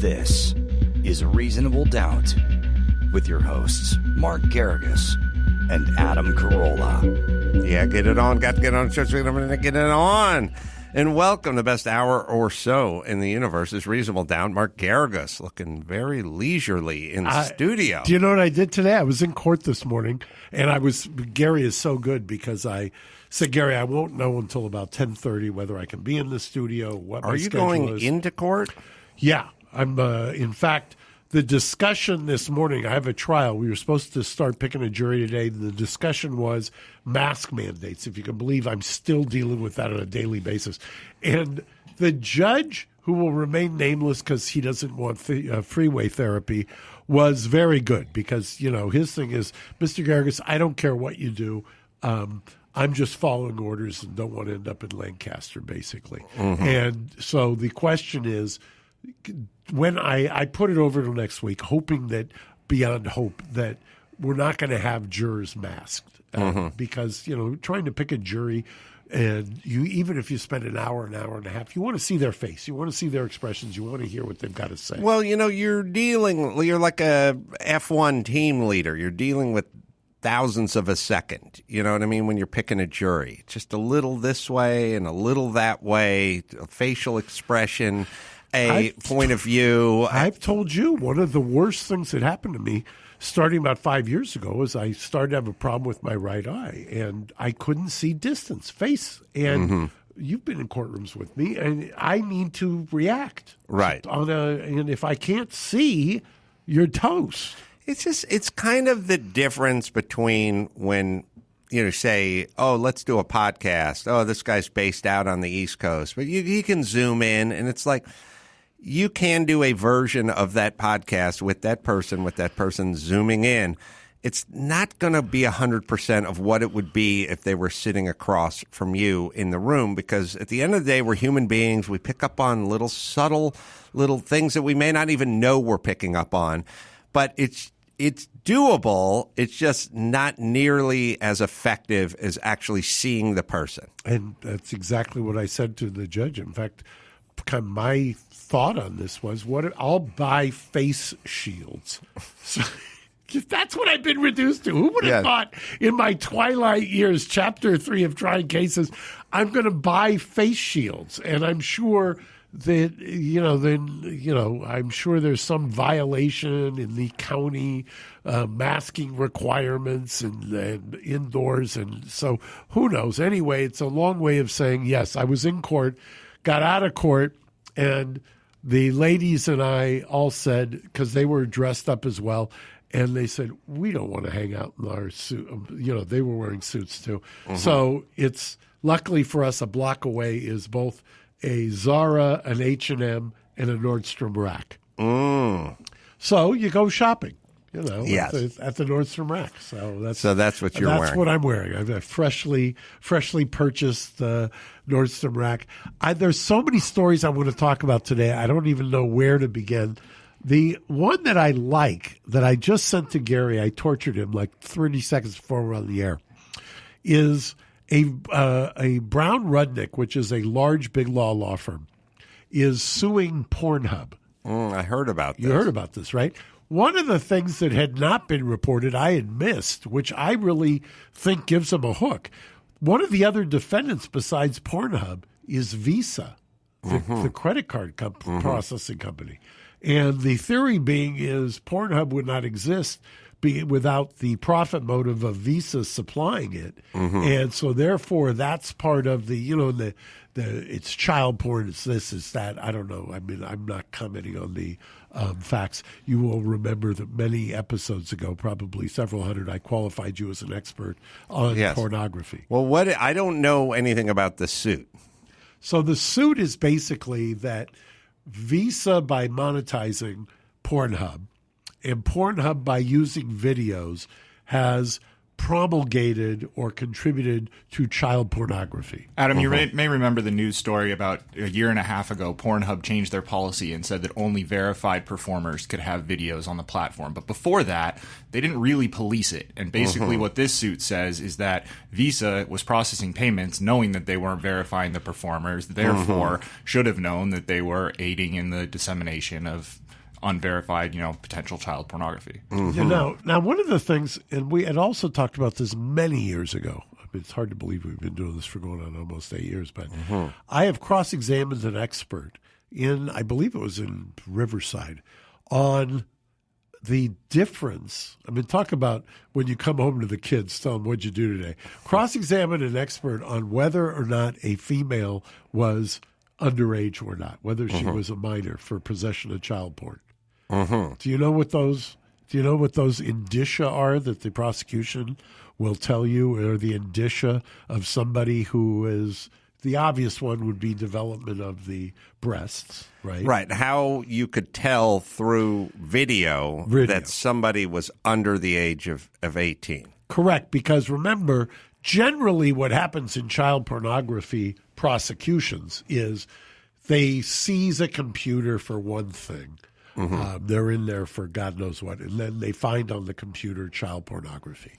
This is Reasonable Doubt with your hosts, Mark Garrigus and Adam Carolla. Yeah, get it on. Got to get on. Church. I'm going to get it on. And welcome. The best hour or so in the universe is Reasonable Doubt. Mark Garrigus looking very leisurely in the studio. Do you know what I did today? I was in court this morning, and Gary is so good because I said, Gary, I won't know until about 10:30 whether I can be in the studio, what my schedule is. Are you going into court? Yeah. I'm, in fact, the discussion this morning, I have a trial. We were supposed to start picking a jury today. The discussion was mask mandates. If you can believe, I'm still dealing with that on a daily basis. And the judge, who will remain nameless because he doesn't want freeway therapy, was very good because, you know, his thing is, Mr. Garrigus, I don't care what you do. I'm just following orders and don't want to end up in Lancaster, basically. Mm-hmm. And so the question is, when I put it over till next week, hoping that beyond hope that we're not going to have jurors masked because, you know, trying to pick a jury and even if you spend an hour and a half, you want to see their face. You want to see their expressions. You want to hear what they've got to say. Well, you know, you're like a F1 team leader. You're dealing with thousandths of a second. You know what I mean? When you're picking a jury, just a little this way and a little that way, a facial expression. Point of view. I've told you one of the worst things that happened to me starting about 5 years ago is I started to have a problem with my right eye, and I couldn't see distance, face. And you've been in courtrooms with me, and I need to react. Right. And if I can't see, you're toast. It's kind of the difference between when you know, say, oh, let's do a podcast. Oh, this guy's based out on the East Coast. But he can zoom in, and it's like you can do a version of that podcast with that person zooming in. It's not going to be 100% of what it would be if they were sitting across from you in the room, because at the end of the day, we're human beings. We pick up on little subtle little things that we may not even know we're picking up on. But it's doable. It's just not nearly as effective as actually seeing the person. And that's exactly what I said to the judge. In fact, kind of my thought on this was, I'll buy face shields. So, that's what I've been reduced to. Who would have thought in my twilight years, Chapter 3 of trying cases, I'm going to buy face shields. And I'm sure that, I'm sure there's some violation in the county masking requirements and indoors. And so who knows? Anyway, it's a long way of saying, yes, I was in court, got out of court, and the ladies and I all said, because they were dressed up as well, and they said, we don't want to hang out in our suit. They were wearing suits too. Mm-hmm. So it's, luckily for us, a block away is both a Zara, an H&M, and a Nordstrom Rack. So you go shopping, at the Nordstrom Rack. So that's what you're wearing. That's what I'm wearing. I've a freshly purchased Nordstrom Rack. There's so many stories I want to talk about today. I don't even know where to begin. The one that I like, that I just sent to Gary, I tortured him like 30 seconds before we're on the air, is a Brown Rudnick, which is a large big law firm, is suing PornHub. I heard about this. You heard about this, right? One of the things that had not been reported, I had missed, which I really think gives them a hook. One of the other defendants besides PornHub is Visa, the credit card processing company. And the theory being is PornHub would not exist without the profit motive of Visa supplying it. And so therefore that's part of the, it's child porn, it's this, it's that. I don't know. I mean, I'm not commenting on the facts. You will remember that many episodes ago, probably several hundred, I qualified you as an expert on pornography. Well, I don't know anything about the suit. So the suit is basically that Visa, by monetizing PornHub, and PornHub, by using videos, has promulgated or contributed to child pornography. Adam, you may remember the news story about a year and a half ago. PornHub changed their policy and said that only verified performers could have videos on the platform. But before that, they didn't really police it. And basically what this suit says is that Visa was processing payments knowing that they weren't verifying the performers, therefore should have known that they were aiding in the dissemination of unverified, potential child pornography. Now, one of the things, and we had also talked about this many years ago. I mean, it's hard to believe we've been doing this for going on almost 8 years, but I have cross-examined an expert I believe it was in Riverside, on the difference. I mean, talk about when you come home to the kids, tell them, what'd you do today? Cross-examine an expert on whether or not a female was underage or not, whether she was a minor for possession of child porn. Do you know what those indicia are that the prosecution will tell you, or the indicia of somebody who is, the obvious one would be development of the breasts, right? Right. How you could tell through video that somebody was under the age of 18. Correct, because remember, generally what happens in child pornography prosecutions is they seize a computer for one thing. They're in there for God knows what, and then they find on the computer child pornography.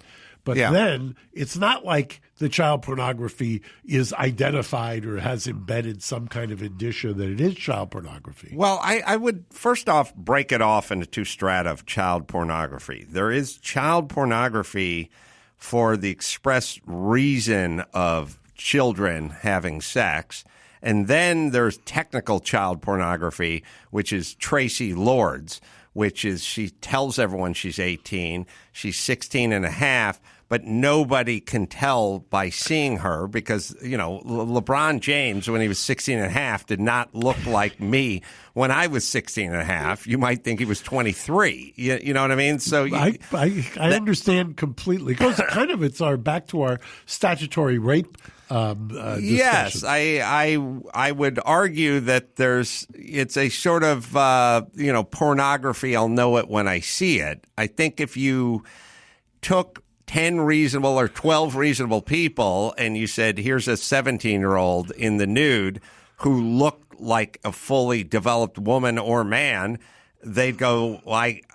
But then it's not like the child pornography is identified or has embedded some kind of indicia that it is child pornography. Well, I would first off break it off into two strata of child pornography. There is child pornography for the express reason of children having sex. And then there's technical child pornography, which is Tracy Lords, which is she tells everyone she's 18, she's 16 and a half, but nobody can tell by seeing her because, LeBron James, when he was 16 and a half, did not look like me when I was 16 and a half. You might think he was 23. You know what I mean? So I understand completely. It's back to our statutory rape yes, I would argue that it's a sort of pornography. I'll know it when I see it. I think if you took 10 reasonable or 12 reasonable people and you said, here's a 17-year-old in the nude who looked like a fully developed woman or man, they'd go,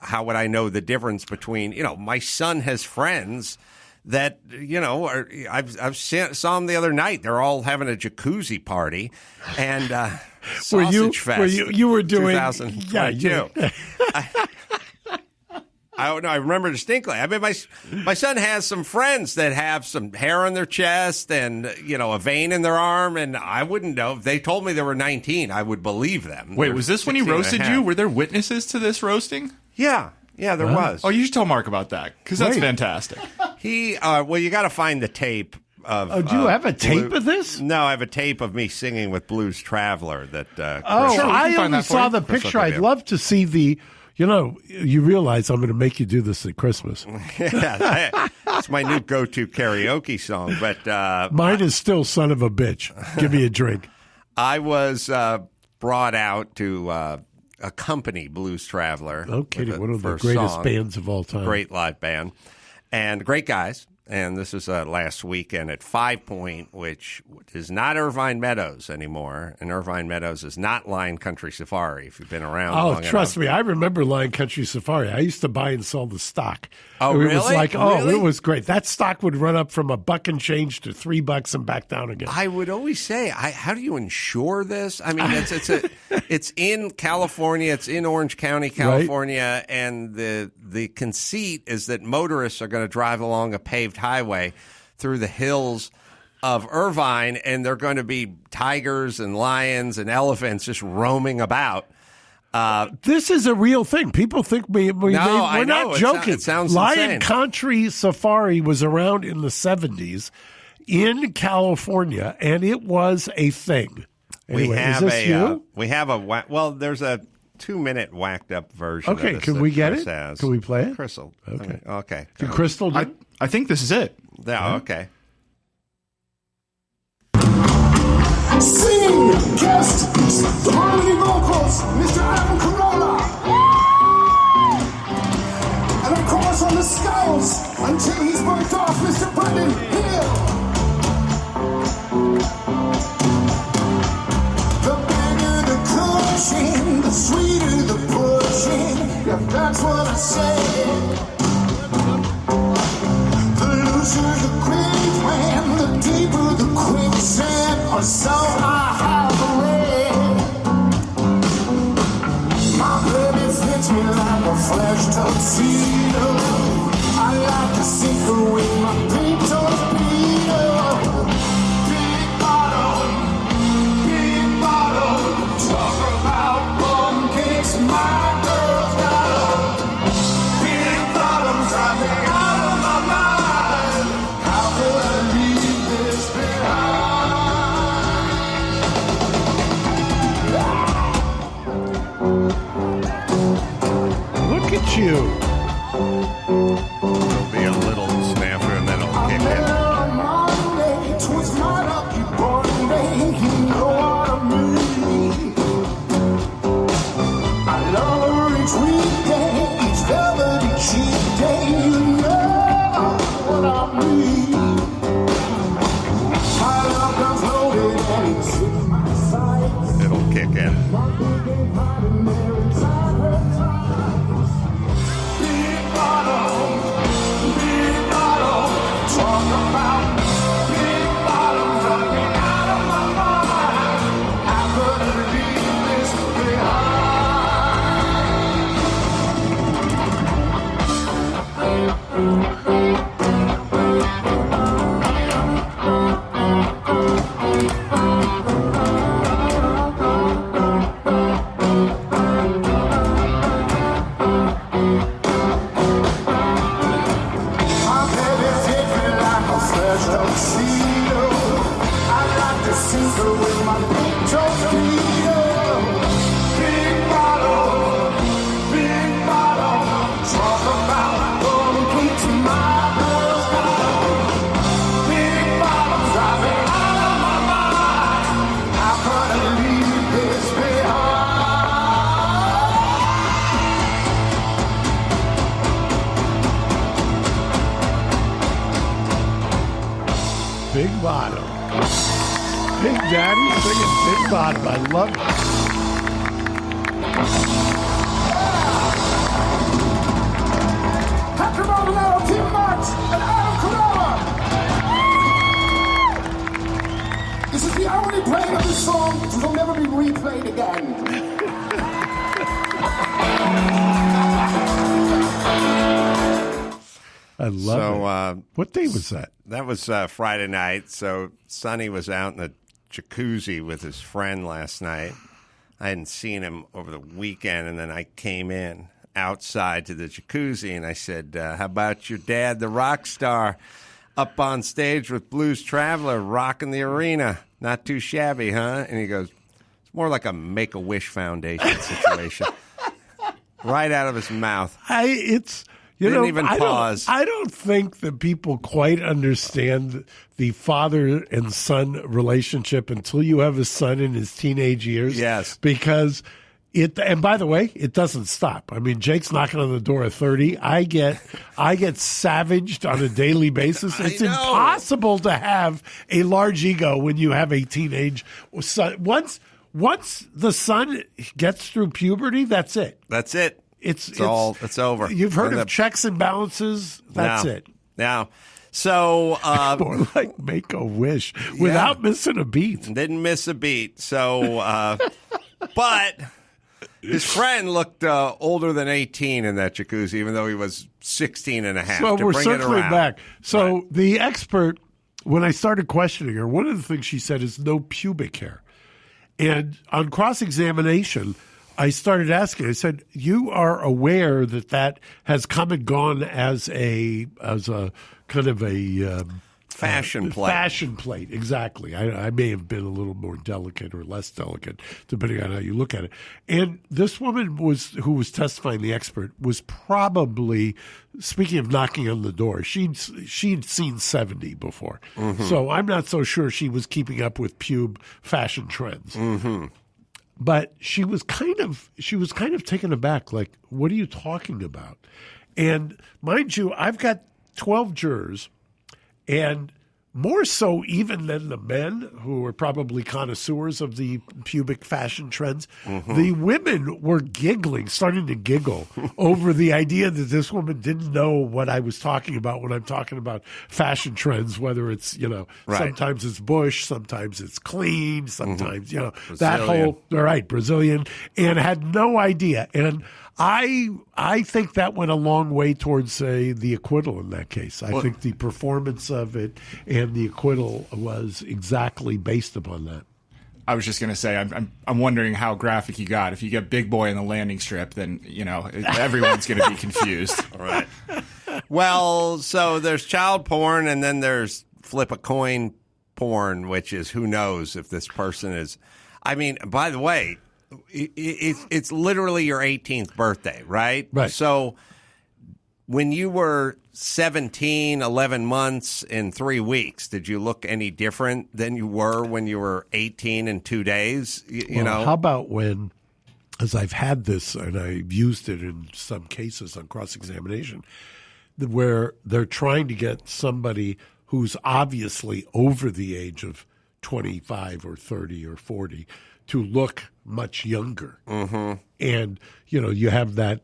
how would I know the difference between, my son has friends that, I've saw them the other night. They're all having a jacuzzi party and sausage fest. You were doing 2022. I don't know. I remember distinctly. I mean, my son has some friends that have some hair on their chest and, a vein in their arm, and I wouldn't know. If they told me they were 19, I would believe them. Wait, was this when he roasted you? Were there witnesses to this roasting? Yeah, there was. Oh, you should tell Mark about that, because that's fantastic. You got to find the tape of... do you have a tape of this? No, I have a tape of me singing with Blues Traveler that... I only saw the picture. I'd love to see the... you realize I'm going to make you do this at Christmas. Yeah, it's my new go-to karaoke song. But mine is still "Son of a Bitch." Give me a drink. I was brought out to accompany Blues Traveler. No kidding. One of the greatest bands of all time. Great live band. And great guys. And this was last weekend at 5 Point, which is not Irvine Meadows anymore. And Irvine Meadows is not Lion Country Safari, if you've been around long trust enough. me. I remember Lion Country Safari. I used to buy and sell the stock. Oh, it really? Was like, really? It was great. That stock would run up from $1 and change to $3 and back down again. I would always say, how do you insure this? I mean, it's in California. It's in Orange County, California. Right. And the conceit is that motorists are going to drive along a paved highway through the hills of Irvine, and they're going to be tigers and lions and elephants just roaming about. This is a real thing. People think we're not joking. It sounds Lion insane. Country Safari was around in the 70s in California, and it was a thing. Anyway, is this you? We have there's a 2-minute whacked up version. Okay, of this can we get Chris it? has. Can we play it? Crystal. Okay. Okay. Can Crystal do it? I think this is it. Yeah, okay. Singing guest harmony vocals, Mr. Adam Carolla. And of course on the scales until he's burnt off that's what I say. The looser the quicksand, the deeper the quicksand, or so I have read. My baby fits me like a flesh tuxedo. I like to sink her with my pink torpedo. Big bottom, talk about bum kicks, my girl's got 'em. Big bottoms, I've been out of my mind. How could I leave this behind? Look at you. There'll be a little snaffer and then it'll kick in. On Monday, 'twas my lucky born day. You know what I mean. I love her each weekday, each velvety cheap day. You know what I mean. My love comes loaded and it's in my sights. It'll kick in. Big bottom, talk about big bottoms. I've been out of my mind. How could I leave this My baby fit me like a flesh tuxedo. I like to sink her with my big torpedo. Big bottle, talk about bum kicks, my girl's got 'em. Big bottoms, I've been out of my mind. How could I leave this behind? Big Bottom. Big Daddy singing Big Bottom. I love it. Patrick Maldonado, Tim Marks, and Adam Carolla. This is the only playing of this song which will never be replayed again. I love it. What day was that? That was Friday night. So Sonny was out in the jacuzzi with his friend last night. I hadn't seen him over the weekend, and then I came in outside to the jacuzzi, and I said, how about your dad, the rock star, up on stage with Blues Traveler, rocking the arena? Not too shabby, huh? And he goes, it's more like a Make-A-Wish Foundation situation. Right out of his mouth. Didn't even pause. I don't think that people quite understand the father and son relationship until you have a son in his teenage years. Yes. Because and by the way, it doesn't stop. I mean, Jake's knocking on the door at 30. I get savaged on a daily basis. It's impossible to have a large ego when you have a teenage son. Once the son gets through puberty, that's it. That's it. It's over. You've heard of checks and balances. That's it. Now, so more like Make-A-Wish without missing a beat. Didn't miss a beat. So, but his friend looked older than 18 in that jacuzzi, even though he was 16 and a half. So we're circling back. So right. The expert, when I started questioning her, one of the things she said is no pubic hair. And on cross-examination, I started asking. I said, "You are aware that has come and gone as a kind of a fashion plate." Fashion plate, exactly. I may have been a little more delicate or less delicate, depending on how you look at it. And this woman who was testifying, the expert, was probably, speaking of knocking on the door, she'd seen 70 before. Mm-hmm. So I'm not so sure she was keeping up with pube fashion trends. Mm-hmm. But she was kind of taken aback, like, what are you talking about? And mind you, I've got 12 jurors, and more so even than the men, who were probably connoisseurs of the pubic fashion trends, the women were starting to giggle over the idea that this woman didn't know what I was talking about when I'm talking about fashion trends, whether it's, sometimes it's bush, sometimes it's clean, sometimes, that whole, Brazilian, and had no idea. And I think that went a long way towards the acquittal in that case. I think the performance of it and the acquittal was exactly based upon that. I was just going to say, I'm wondering how graphic you got. If you get Big Boy in the landing strip, then everyone's going to be confused. All right. Well, so there's child porn, and then there's flip a coin porn, which is who knows if this person is. I mean, by the way, it's literally your 18th birthday, right? Right. So when you were 17, 11 months, and 3 weeks, did you look any different than you were when you were 18 and 2 days? You know? How about when, as I've had this, and I've used it in some cases on cross-examination, where they're trying to get somebody who's obviously over the age of 25 or 30 or 40 to look much younger. And, you have that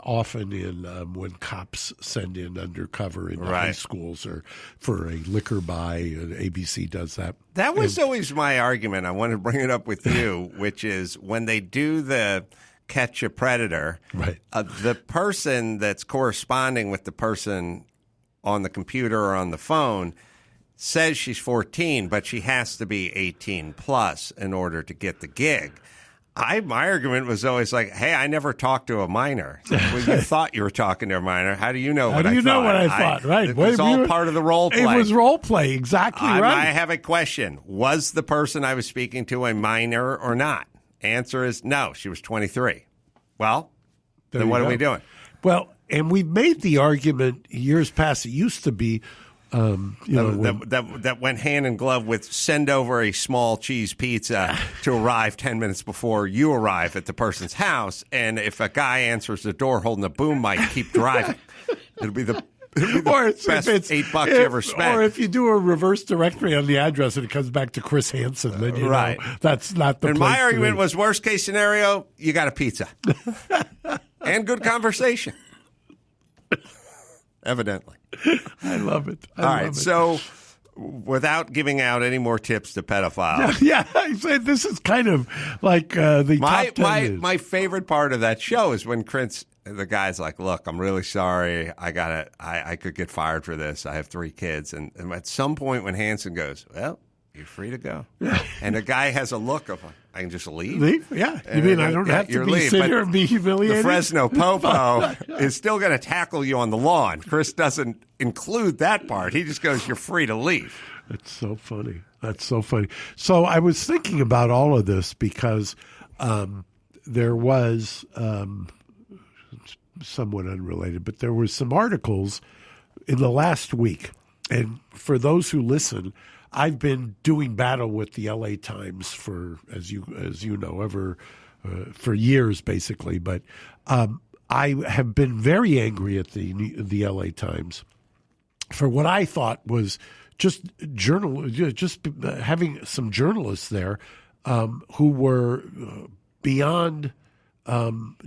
often in when cops send in undercover into high schools or for a liquor buy, and ABC does that. That was always my argument. I want to bring it up with you, which is when they do the catch a predator, the person that's corresponding with the person on the computer or on the phone says she's 14, but she has to be 18 plus in order to get the gig. My argument was always like, hey, I never talked to a minor. Well, you thought you were talking to a minor. How do you know what I thought? How do you know what I thought? Right. It was all part of the role play. It was role play, exactly right. I have a question. Was the person I was speaking to a minor or not? Answer is no, she was 23. Well, then what are we doing? Well, and we've made the argument years past. It used to be, that went hand in glove with send over a small cheese pizza to arrive 10 minutes before you arrive at the person's house. And if a guy answers the door holding a boom mic, keep driving. It'll be the best $8 you ever spent. Or if you do a reverse directory on the address and it comes back to Chris Hansen, then you know that's not the and place. My argument was worst case scenario, you got a pizza. And good conversation. Evidently. I love it. All right, so without giving out any more tips to pedophiles. Yeah, I said this is kind of like the top 10 my favorite part of that show is when the guy's like, look, I'm really sorry. I could get fired for this. I have 3 kids. And at some point when Hansen goes, well, you're free to go. And the guy has a look of, I can just leave? Leave? Yeah. You mean I don't have to sit here and be humiliated? The Fresno Popo is still going to tackle you on the lawn. Chris doesn't include that part. He just goes, you're free to leave. That's so funny. That's so funny. So I was thinking about all of this because there was, somewhat unrelated, but there were some articles in the last week. And for those who listen, I've been doing battle with the LA Times for, as you know, for years, basically. But I have been very angry at the LA Times for what I thought was just having some journalists there who were beyond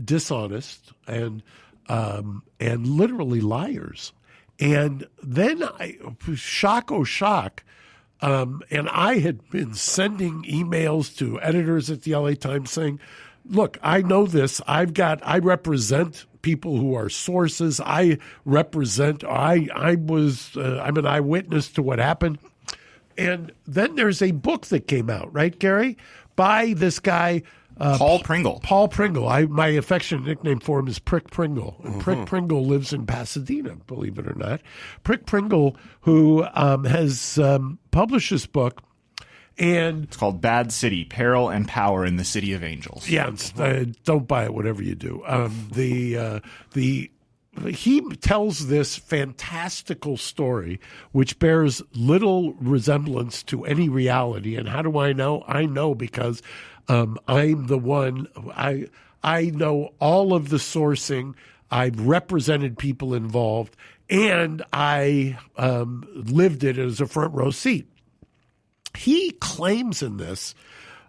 dishonest and literally liars. And then shock, and I had been sending emails to editors at the LA Times saying, look, I know this. I represent people who are sources. I'm an eyewitness to what happened. And then there's a book that came out, right, Gary, by this guy, Paul Pringle. Paul Pringle. My affectionate nickname for him is Prick Pringle. And Prick Pringle lives in Pasadena, believe it or not. Prick Pringle, who has published this book. And it's called Bad City, Peril and Power in the City of Angels. Yeah, don't buy it, whatever you do. He tells this fantastical story, which bears little resemblance to any reality. And how do I know? I know because I'm the one. I know all of the sourcing. I've represented people involved, and I lived it as a front row seat. He claims in this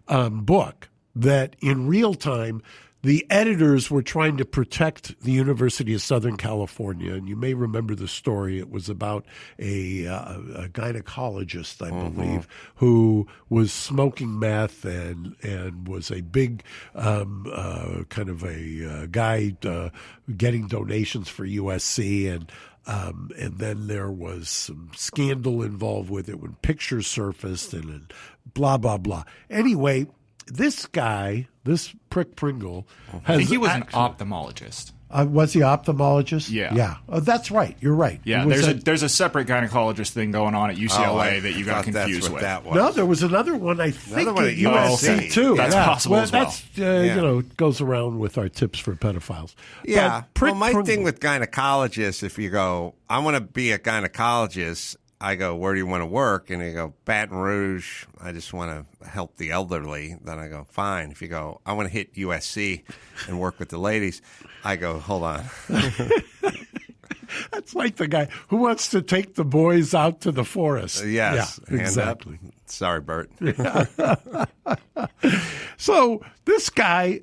book that in real time, the editors were trying to protect the University of Southern California. And you may remember the story. It was about a gynecologist, I believe, who was smoking meth and was a big kind of a guy getting donations for USC. And then there was some scandal involved with it when pictures surfaced and blah, blah, blah. Anyway, this guy, this prick Pringle, has I think he was an ophthalmologist. Was he ophthalmologist? Yeah. Yeah. Oh, that's right. You're right. Yeah, there's a separate gynecologist thing going on at UCLA that you got confused with. That was. No, there was another one, I think, Another one at at USC, USC. too. That's possible as well. That's, you know, goes around with our tips for pedophiles. Yeah. But Well, my thing with gynecologists, if you go, I want to be a gynecologist, I go, where do you want to work? And you go, Baton Rouge, I just want to help the elderly. Then I go, fine. If you go, I want to hit USC and work with the ladies, I go, hold on. That's like the guy who wants to take the boys out to the forest. Yes. Yeah, exactly. Sorry, Bert. So this guy,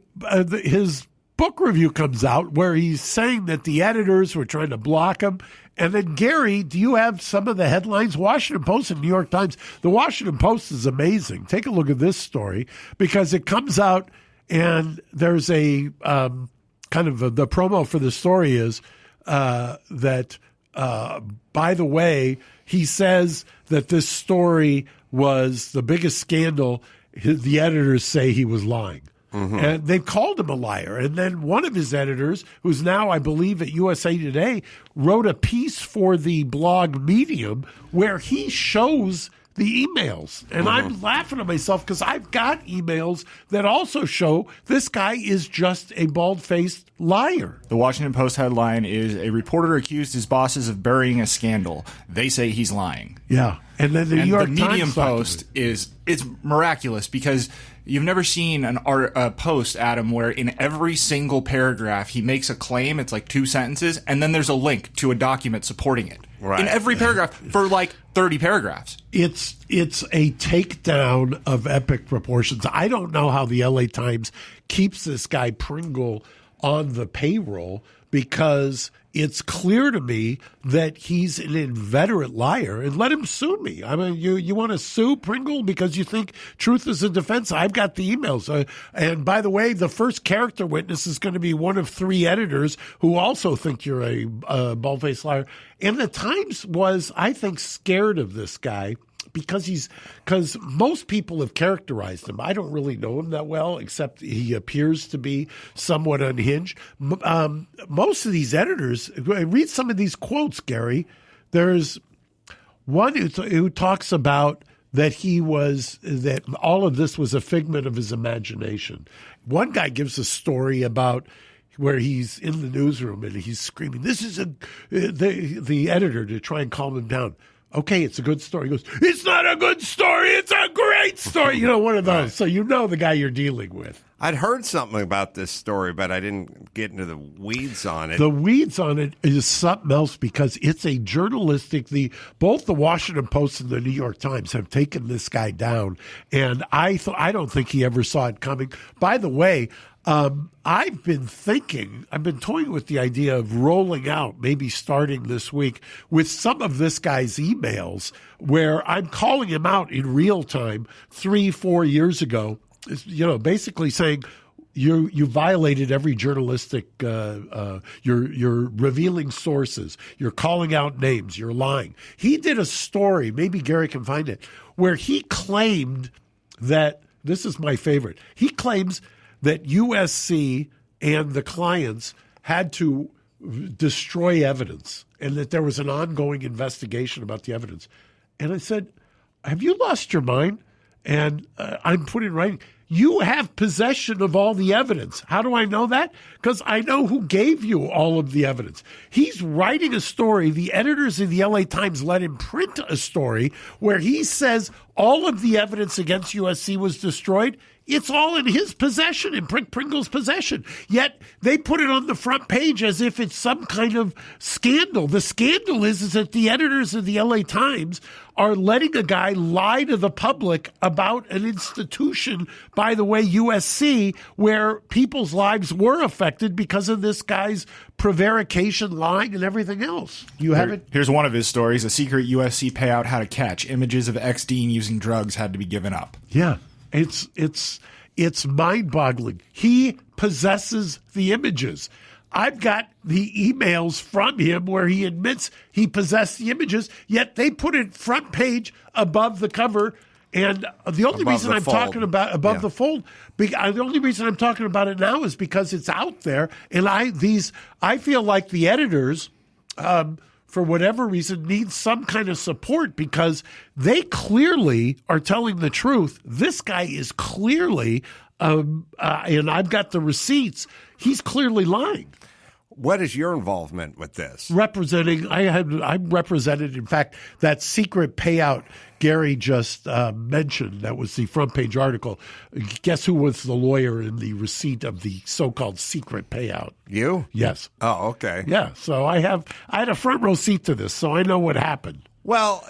his book review comes out where he's saying that the editors were trying to block him. And then, Gary, do you have some of the headlines? Washington Post and New York Times. The Washington Post is amazing. Take a look at this story because it comes out and there's a kind of the promo for the story is that, by the way, he says that this story was the biggest scandal. The editors say he was lying. And they called him a liar. And then one of his editors, who's now, I believe, at USA Today, wrote a piece for the blog Medium where he shows the emails. And I'm laughing at myself because I've got emails that also show this guy is just a bald-faced liar. The Washington Post headline is, a reporter accused his bosses of burying a scandal. They say he's lying. Yeah. And then the New York Medium Times Post it's miraculous because you've never seen a post, Adam, where in every single paragraph he makes a claim. It's like 2 sentences, and then there's a link to a document supporting it. Right. In every paragraph for like 30 paragraphs. It's a takedown of epic proportions. I don't know how the LA Times keeps this guy Pringle on the payroll because it's clear to me that he's an inveterate liar, and let him sue me. I mean, you want to sue Pringle because you think truth is a defense? I've got the emails. And by the way, the first character witness is going to be one of 3 editors who also think you're a bald-faced liar. And the Times was, I think, scared of this guy because most people have characterized him. I don't really know him that well, except he appears to be somewhat unhinged. Most of these editors, read some of these quotes, Gary. There's one who talks about that all of this was a figment of his imagination. One guy gives a story about where he's in the newsroom and he's screaming, "This is the editor," to try and calm him down. Okay, it's a good story. He goes, "It's not a good story. It's a great story." You know, one of those. So you know the guy you're dealing with. I'd heard something about this story, but I didn't get into the weeds on it. The weeds on it is something else because it's a journalistic. Both the Washington Post and the New York Times have taken this guy down, and I don't think he ever saw it coming. By the way, I've been toying with the idea of rolling out, maybe starting this week, with some of this guy's emails where I'm calling him out in real time 3-4 years ago, you know, basically saying you violated every journalistic, you're revealing sources, you're calling out names, you're lying. He did a story, maybe Gary can find it, where he claimed that, this is my favorite, he claims that USC and the clients had to destroy evidence and that there was an ongoing investigation about the evidence. And I said, have you lost your mind? And I'm putting in writing, you have possession of all the evidence. How do I know that? Because I know who gave you all of the evidence. He's writing a story. The editors of the LA Times let him print a story where he says all of the evidence against USC was destroyed. It's all in his possession, in Pringle's possession. Yet they put it on the front page as if it's some kind of scandal. The scandal is that the editors of the LA Times are letting a guy lie to the public about an institution, by the way, USC, where people's lives were affected because of this guy's prevarication, lying, and everything else. You have it? Here's one of his stories. A secret USC payout had a catch. Images of ex-dean using drugs had to be given up. Yeah. It's mind-boggling. He possesses the images. I've got the emails from him where he admits he possessed the images, yet they put it front page above the cover. And the only reason I'm talking about the fold, the only reason I'm talking about it now is because it's out there, and I feel like the editors, for whatever reason, need some kind of support because they clearly are telling the truth. This guy is clearly, and I've got the receipts, he's clearly lying. What is your involvement with this? I represented, in fact, that secret payout Gary just mentioned. That was the front page article. Guess who was the lawyer in the receipt of the so-called secret payout? You? Yes. Oh, okay. Yeah. So I had a front row seat to this, so I know what happened. Well,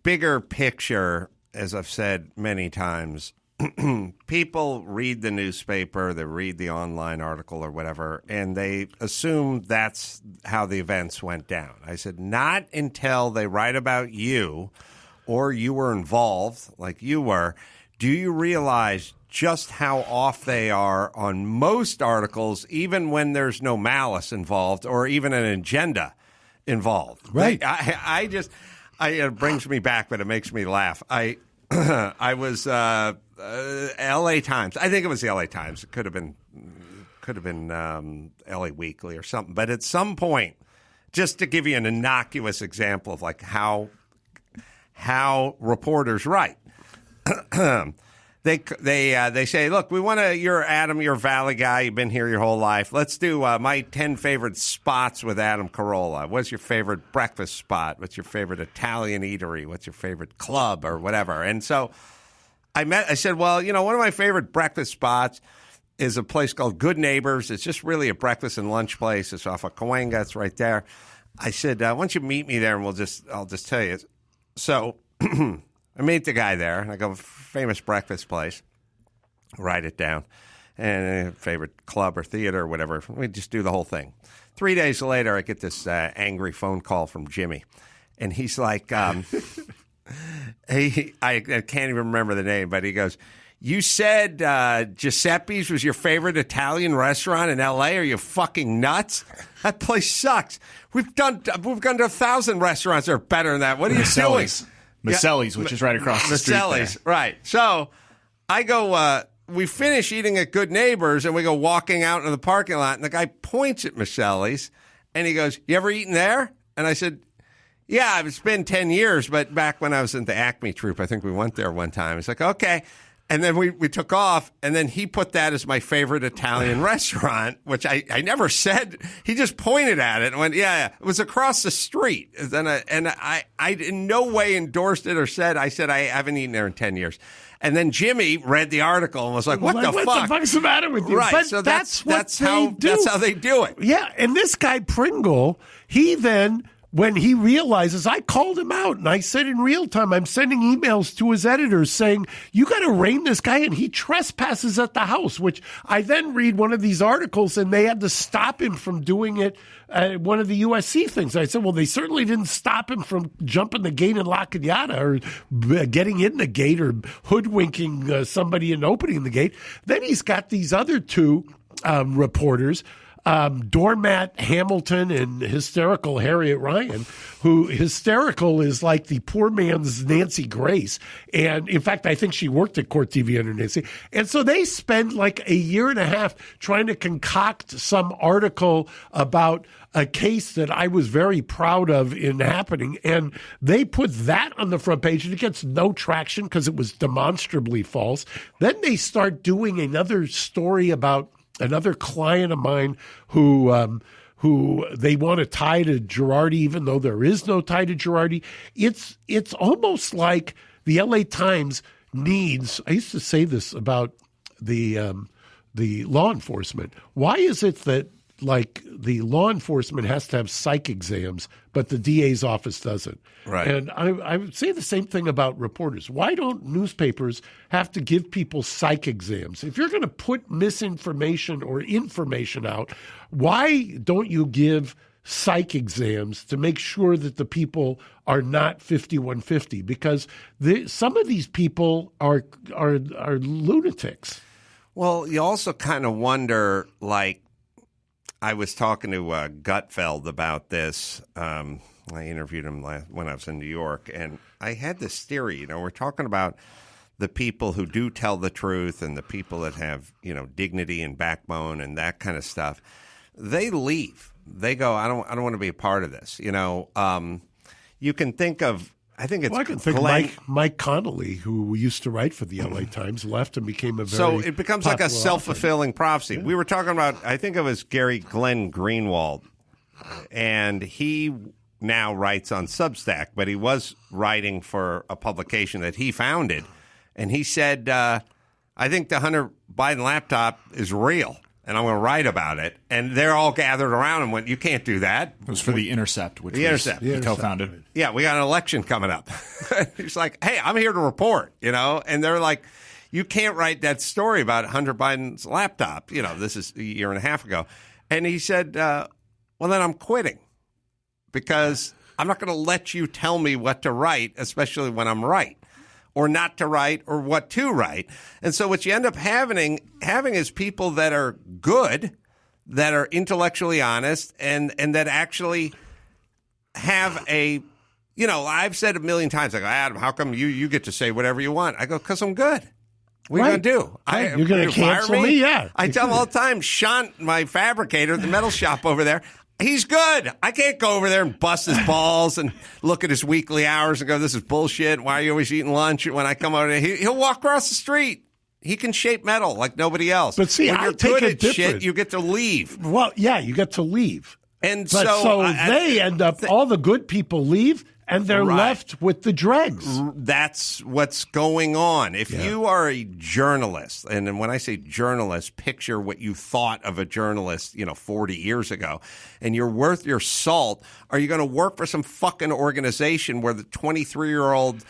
bigger picture, as I've said many times, people read the newspaper, they read the online article or whatever, and they assume that's how the events went down. I said, not until they write about you or you were involved like you were, do you realize just how off they are on most articles, even when there's no malice involved or even an agenda involved. Right. It brings me back, but it makes me laugh. I was L.A. Times. I think it was the L.A. Times. It could have been L.A. Weekly or something. But at some point, just to give you an innocuous example of like how reporters write, they say, look, we want to. You're Adam. You're a Valley guy. You've been here your whole life. Let's do my 10 favorite spots with Adam Carolla. What's your favorite breakfast spot? What's your favorite Italian eatery? What's your favorite club or whatever? And so I said, well, one of my favorite breakfast spots is a place called Good Neighbors. It's just really a breakfast and lunch place. It's off of Cahuenga. It's right there. I said, why don't you meet me there and I'll just tell you. So I meet the guy there, and I go, famous breakfast place. Write it down. And favorite club or theater or whatever. We just do the whole thing. 3 days later, I get this angry phone call from Jimmy. And he's like, I can't even remember the name, but he goes, you said Giuseppe's was your favorite Italian restaurant in L.A.? Are you fucking nuts? That place sucks. We've gone to 1,000 restaurants that are better than that. What are you doing? Maselli's, which is right across the street there. Right. So I go, we finish eating at Good Neighbors, and we go walking out into the parking lot, and the guy points at Maselli's, and he goes, you ever eaten there? And I said, yeah, it's been 10 years, but back when I was in the Acme troupe, I think we went there one time. He's like, okay. And then we took off, and then he put that as my favorite Italian restaurant, which I never said. He just pointed at it and went, yeah. It was across the street. And I in no way endorsed it or said, I haven't eaten there in 10 years. And then Jimmy read the article and was like, what the fuck? What the fuck's the matter with you? Right. But So that's how they do it. Yeah. And this guy Pringle, he then, when he realizes, I called him out and I said in real time, I'm sending emails to his editors saying, you got to rein this guy in. He trespasses at the house, which I then read one of these articles and they had to stop him from doing it. One of the USC things. I said, well, they certainly didn't stop him from jumping the gate in La Cañada or getting in the gate or hoodwinking somebody and opening the gate. Then he's got these other two reporters, Doormat Hamilton and hysterical Harriet Ryan, who hysterical is like the poor man's Nancy Grace. And in fact, I think she worked at Court TV under Nancy. And so they spend like a year and a half trying to concoct some article about a case that I was very proud of in happening. And they put that on the front page and it gets no traction because it was demonstrably false. Then they start doing another story about another client of mine who they want to tie to Girardi, even though there is no tie to Girardi. It's almost like the LA Times needs, I used to say this about the law enforcement. Why is it that like the law enforcement has to have psych exams, but the DA's office doesn't? Right. And I would say the same thing about reporters. Why don't newspapers have to give people psych exams? If you're going to put misinformation or information out, why don't you give psych exams to make sure that the people are not 5150? Because some of these people are lunatics. Well, you also kind of wonder, like, I was talking to Gutfeld about this. I interviewed him when I was in New York, and I had this theory. We're talking about the people who do tell the truth and the people that have, dignity and backbone and that kind of stuff. They leave. They go, I don't want to be a part of this. You can think of. I think it's. Well, I can think Mike Connolly, who used to write for the LA Times, left and became a very. So it becomes like a self-fulfilling prophecy. Yeah. We were talking about. I think it was Glenn Greenwald, and he now writes on Substack, but he was writing for a publication that he founded, and he said, "I think the Hunter Biden laptop is real." And I'm going to write about it. And they're all gathered around and went, you can't do that. It was for The Intercept, which he co-founded. Yeah, we got an election coming up. He's like, hey, I'm here to report, And they're like, you can't write that story about Hunter Biden's laptop. This is a year and a half ago. And he said, well, then I'm quitting because I'm not going to let you tell me what to write, especially when I'm right. Or not to write, or what to write. And so what you end up having is people that are good, that are intellectually honest, and that actually have a, I've said a million times, I go, Adam, how come you get to say whatever you want? I go, because I'm good. What are you going to do? You're going to cancel me? Yeah. I tell them all the time, Sean, my fabricator, the metal shop over there, he's good. I can't go over there and bust his balls and look at his weekly hours and go, this is bullshit. Why are you always eating lunch? When I come over there, he'll walk across the street. He can shape metal like nobody else. But see, when you're good at shit, you get to leave. Well, yeah, you get to leave. And so they end up, all the good people leave, and they're left with the dregs. That's what's going on. If you are a journalist, and when I say journalist, picture what you thought of a journalist, 40 years ago, and you're worth your salt, are you going to work for some fucking organization where the 23-year-old,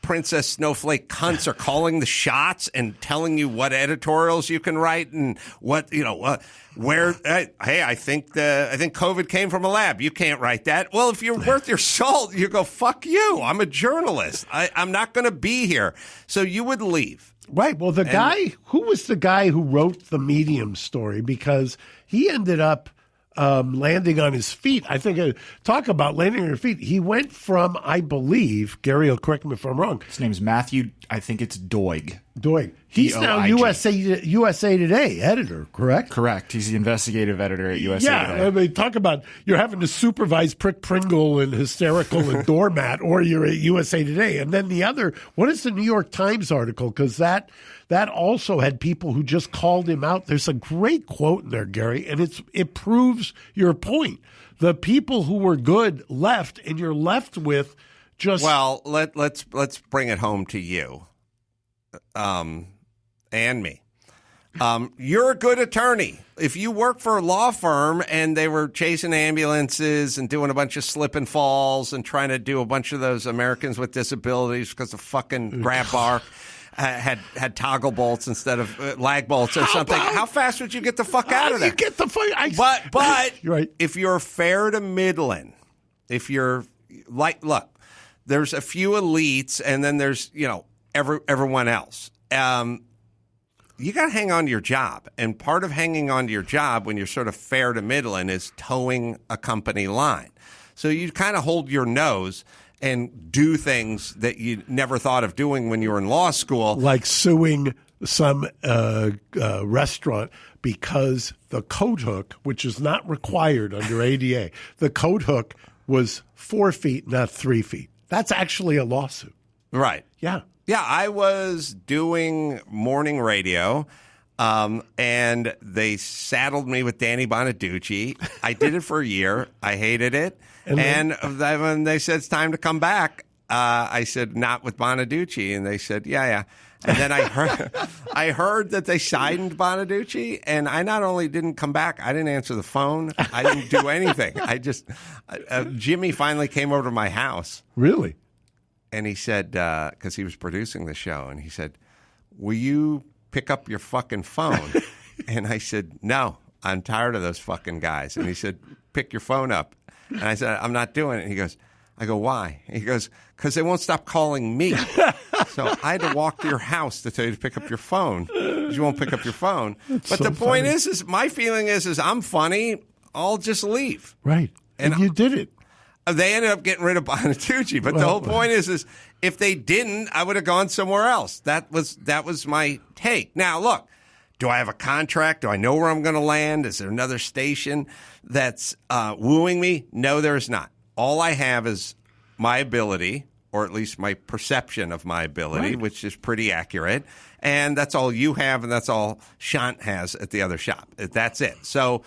Princess Snowflake cunts are calling the shots and telling you what editorials you can write and what, where, hey, I think COVID came from a lab. You can't write that. Well, if you're worth your salt, you go, fuck you. I'm a journalist. I'm not going to be here. So you would leave. Right. Well, who was the guy who wrote the Medium story? Because he ended up landing on his feet. I think, talk about landing on your feet. He went from, I believe, Gary will correct me if I'm wrong. His name's Matthew, I think it's Doig. He's now USA Today editor, correct? Correct. He's the investigative editor at USA Today. Yeah, I mean, talk about you're having to supervise Prick Pringle and Hysterical and Doormat, or you're at USA Today. And then the other, what is the New York Times article? Because that also had people who just called him out. There's a great quote in there, Gary, and it proves your point. The people who were good left, and you're left with just... Well, let's bring it home to you. And me. You're a good attorney. If you work for a law firm and they were chasing ambulances and doing a bunch of slip and falls and trying to do a bunch of those Americans with disabilities because the fucking grab bar had toggle bolts instead of lag bolts or something, how fast would you get the fuck out of there? You get the fuck... But you're right. If you're fair to middling, if you're like, look, there's a few elites and then there's, everyone else. You got to hang on to your job. And part of hanging on to your job when you're sort of fair to middling is towing a company line. So you kind of hold your nose and do things that you never thought of doing when you were in law school. Like suing some restaurant because the coat hook, which is not required under ADA, the coat hook was 4 feet, not 3 feet. That's actually a lawsuit. Right. Yeah. Yeah, I was doing morning radio, and they saddled me with Danny Bonaducci. I did it for a year. I hated it. And then when they said it's time to come back, I said, not with Bonaducci. And they said, yeah. And then I heard that they signed Bonaducci, and I not only didn't come back, I didn't answer the phone. I didn't do anything. Jimmy finally came over to my house. Really? And he said, because he was producing the show, and he said, will you pick up your fucking phone? And I said, no, I'm tired of those fucking guys. And he said, pick your phone up. And I said, I'm not doing it. And he goes, I go, why? And he goes, because they won't stop calling me. So I had to walk to your house to tell you to pick up your phone. You won't pick up your phone. But so the point is my feeling is I'm funny. I'll just leave. Right. And you did it. They ended up getting rid of Bonaducci. But the whole point is if they didn't, I would have gone somewhere else. That was my take. Now, look, do I have a contract? Do I know where I'm going to land? Is there another station that's wooing me? No, there is not. All I have is my ability, or at least my perception of my ability, which is pretty accurate. And that's all you have, and that's all Shant has at the other shop. That's it. So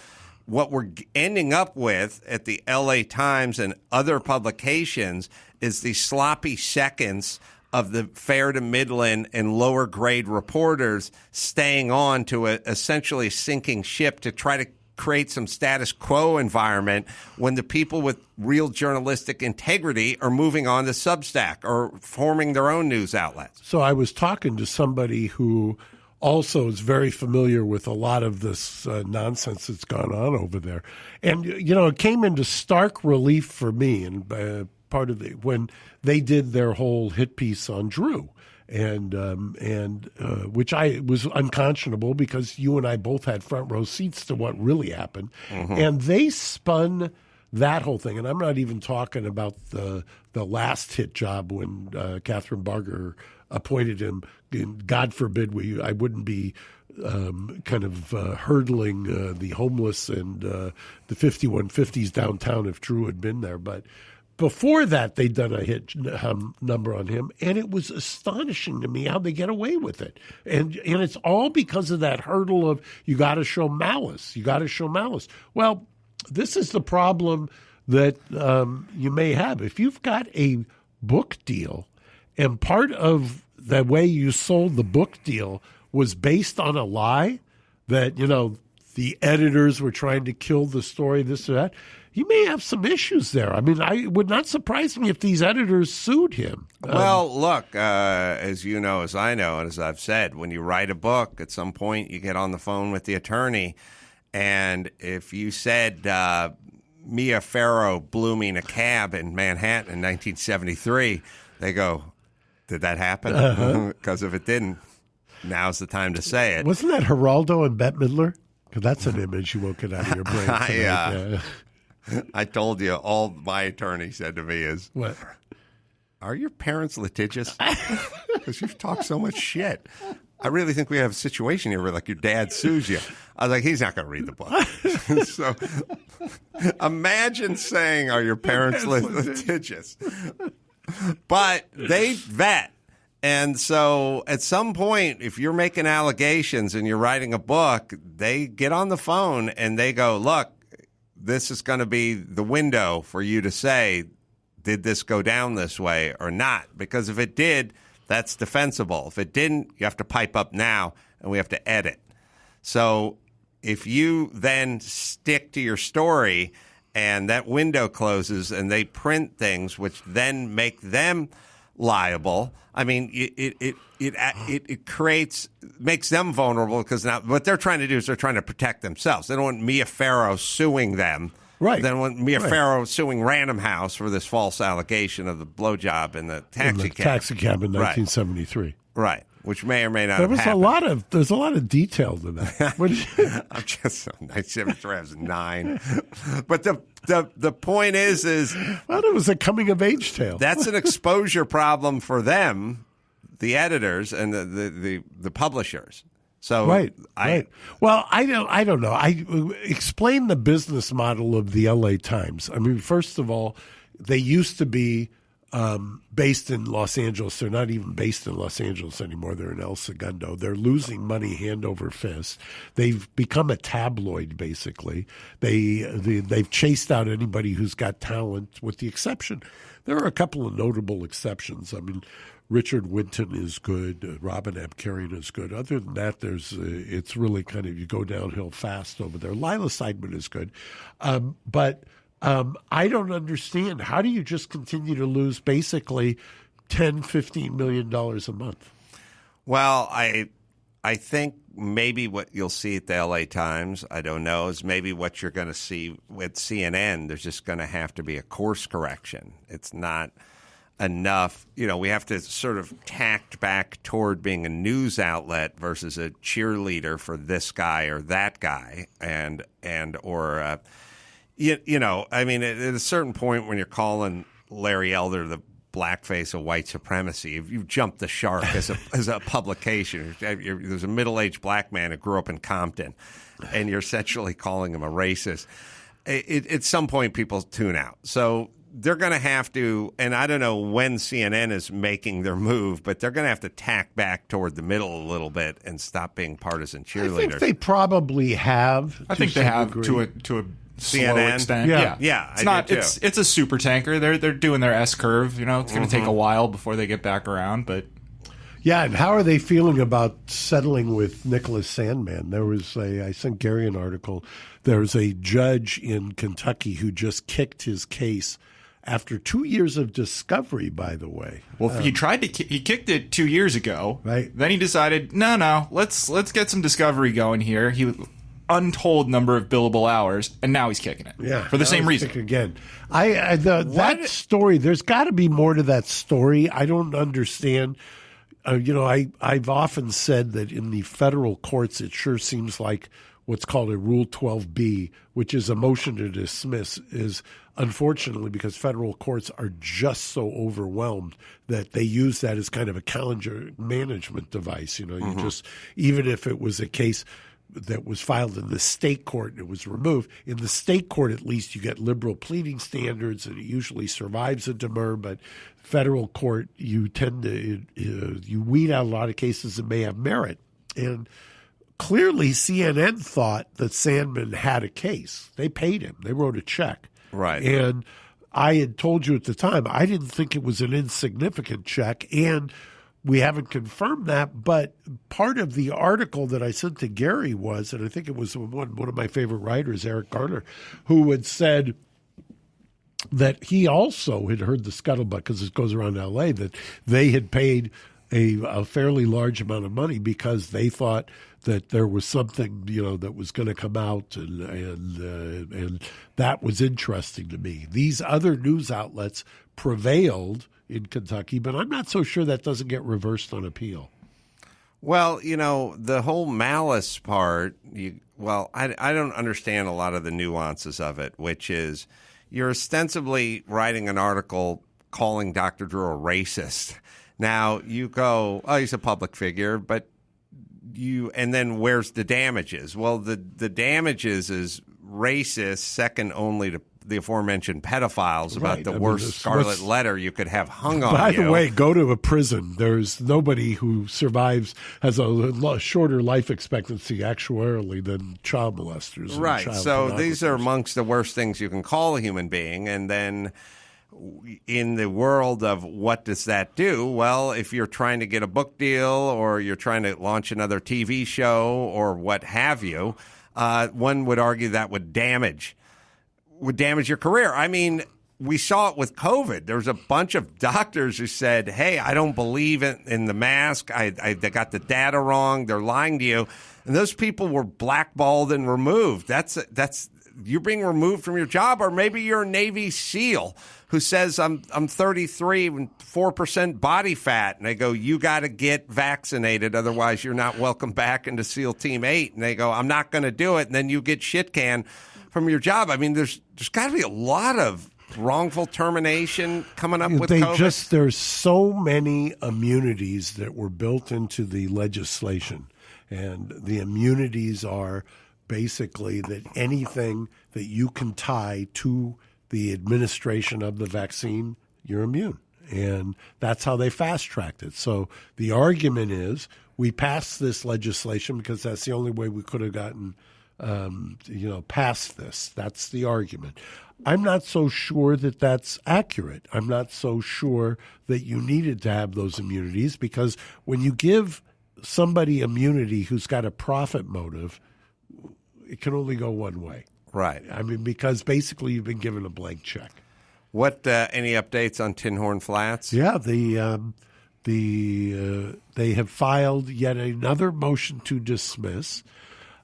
what we're ending up with at the LA Times and other publications is these sloppy seconds of the fair to Midland and lower grade reporters staying on to a essentially sinking ship to try to create some status quo environment when the people with real journalistic integrity are moving on to Substack or forming their own news outlets. So I was talking to somebody who also is very familiar with a lot of this nonsense that's gone on over there. And, it came into stark relief for me and part of when they did their whole hit piece on Drew. And which was unconscionable because you and I both had front row seats to what really happened. Mm-hmm. And they spun that whole thing. And I'm not even talking about the last hit job when Catherine Barger appointed him. God forbid I wouldn't be hurdling the homeless and the 5150s downtown if Drew had been there. But before that, they'd done a hit number on him, and it was astonishing to me how they get away with it. And it's all because of that hurdle of you got to show malice. You got to show malice. Well, this is the problem that you may have. If you've got a book deal, and part of the way you sold the book deal was based on a lie that, the editors were trying to kill the story, this or that, you may have some issues there. I mean, it would not surprise me if these editors sued him. Well, look, as you know, as I know, and as I've said, when you write a book, at some point you get on the phone with the attorney, and if you said Mia Farrow blew me in a cab in Manhattan in 1973, they go, did that happen? Because if it didn't, now's the time to say it. Wasn't that Geraldo and Bette Midler? Because that's an image you won't get out of your brain tonight. Yeah. I told you, all my attorney said to me is, "What? Are your parents litigious? Because you've talked so much shit. I really think we have a situation here where, your dad sues you." I was like, he's not going to read the book. So imagine saying, are your parents litigious? But they vet. And so at some point, if you're making allegations and you're writing a book, they get on the phone and they go, look, this is going to be the window for you to say, did this go down this way or not? Because if it did, that's defensible. If it didn't, you have to pipe up now and we have to edit. So if you then stick to your story and that window closes and they print things which then make them liable, I mean, it makes them vulnerable because now what they're trying to do is they're trying to protect themselves. They don't want Mia Farrow suing them. Right. They don't want Mia Farrow suing Random House for this false allegation of the blowjob in the taxi cab. Taxi cab in 1973. Right. Which may or may not have happened. There's a lot of detail to that. I'm just so nice. 73 has 9. But the point is well, it was a coming of age tale. That's an exposure problem for them, the editors and the publishers. So right. Well, I don't know. I explain the business model of the LA Times. I mean, first of all, they used to be based in Los Angeles. They're not even based in Los Angeles anymore. They're in El Segundo. They're losing money hand over fist. They've become a tabloid, basically. They've chased out anybody who's got talent, with the exception. There are a couple of notable exceptions. I mean, Richard Winton is good. Robin Abkarian is good. Other than that, it's really kind of, you go downhill fast over there. Lila Seidman is good. But I don't understand. How do you just continue to lose basically $10-15 million a month? Well, I think maybe what you'll see at the L.A. Times, I don't know, is maybe what you're going to see with CNN. There's just going to have to be a course correction. It's not enough. We have to sort of tact back toward being a news outlet versus a cheerleader for this guy or that guy, I mean, at a certain point when you're calling Larry Elder the blackface of white supremacy, you've jumped the shark as a publication. There's a middle-aged black man who grew up in Compton, and you're essentially calling him a racist. At some point, people tune out. So they're going to have to, and I don't know when CNN is making their move, but they're going to have to tack back toward the middle a little bit and stop being partisan cheerleaders. I think they probably have. I think they have to a slow CNN? extent. Yeah. It's a super tanker. They're doing their S curve. It's going to take a while before they get back around, but. Yeah, and how are they feeling about settling with Nicholas Sandmann? There was I sent Gary an article. There's a judge in Kentucky who just kicked his case after 2 years of discovery, by the way. Well, he kicked it 2 years ago. Right. Then he decided, no, let's get some discovery going here. He untold number of billable hours, and now he's kicking it. Yeah, for the same reason. Again, that story. There's got to be more to that story. I don't understand. I've often said that in the federal courts, it sure seems like what's called a Rule 12B, which is a motion to dismiss, is unfortunately because federal courts are just so overwhelmed that they use that as kind of a calendar management device. You just, even if it was a case that was filed in the state court and it was removed, in the state court at least you get liberal pleading standards and it usually survives a demur, but federal court you tend to you weed out a lot of cases that may have merit. And clearly CNN thought that Sandmann had a case. They paid him. They wrote a check. Right. And I had told you at the time I didn't think it was an insignificant check, and we haven't confirmed that, but part of the article that I sent to Gary was, and I think it was one of my favorite writers, Eric Garner, who had said that he also had heard the scuttlebutt, because it goes around L.A., that they had paid a fairly large amount of money because they thought that there was something, that was going to come out, and that was interesting to me. These other news outlets prevailed in Kentucky, but I'm not so sure that doesn't get reversed on appeal. Well, the whole malice part, I don't understand a lot of the nuances of it, which is you're ostensibly writing an article calling Dr. Drew a racist. Now, you go, oh, he's a public figure, but and then where's the damages? Well, the damages is racist, second only to the aforementioned pedophiles, about right. the worst scarlet letter you could have hung on By you. the way, go to a prison. There's nobody who survives, has a shorter life expectancy actuarially than child molesters. Right. So these are amongst the worst things you can call a human being. And then in the world of what does that do? Well, if you're trying to get a book deal or you're trying to launch another TV show or what have you, one would argue that would damage your career. I mean, we saw it with COVID. There was a bunch of doctors who said, hey, I don't believe in the mask. They got the data wrong. They're lying to you. And those people were blackballed and removed. That's you're being removed from your job, or maybe you're a Navy SEAL who says I'm 33 and 4% body fat, and they go, you got to get vaccinated, otherwise you're not welcome back into SEAL Team 8. And they go, I'm not going to do it, and then you get shit canned from your job. I mean, there's got to be a lot of wrongful termination coming up with COVID. There's so many immunities that were built into the legislation, and the immunities are basically that anything that you can tie to the administration of the vaccine, you're immune. And that's how they fast-tracked it. So the argument is we passed this legislation because that's the only way we could have gotten past this. That's the argument. I'm not so sure that that's accurate. I'm not so sure that you needed to have those immunities, because when you give somebody immunity who's got a profit motive, it can only go one way. Right. I mean, because basically you've been given a blank check. What any updates on Tinhorn Flats? Yeah, they have filed yet another motion to dismiss.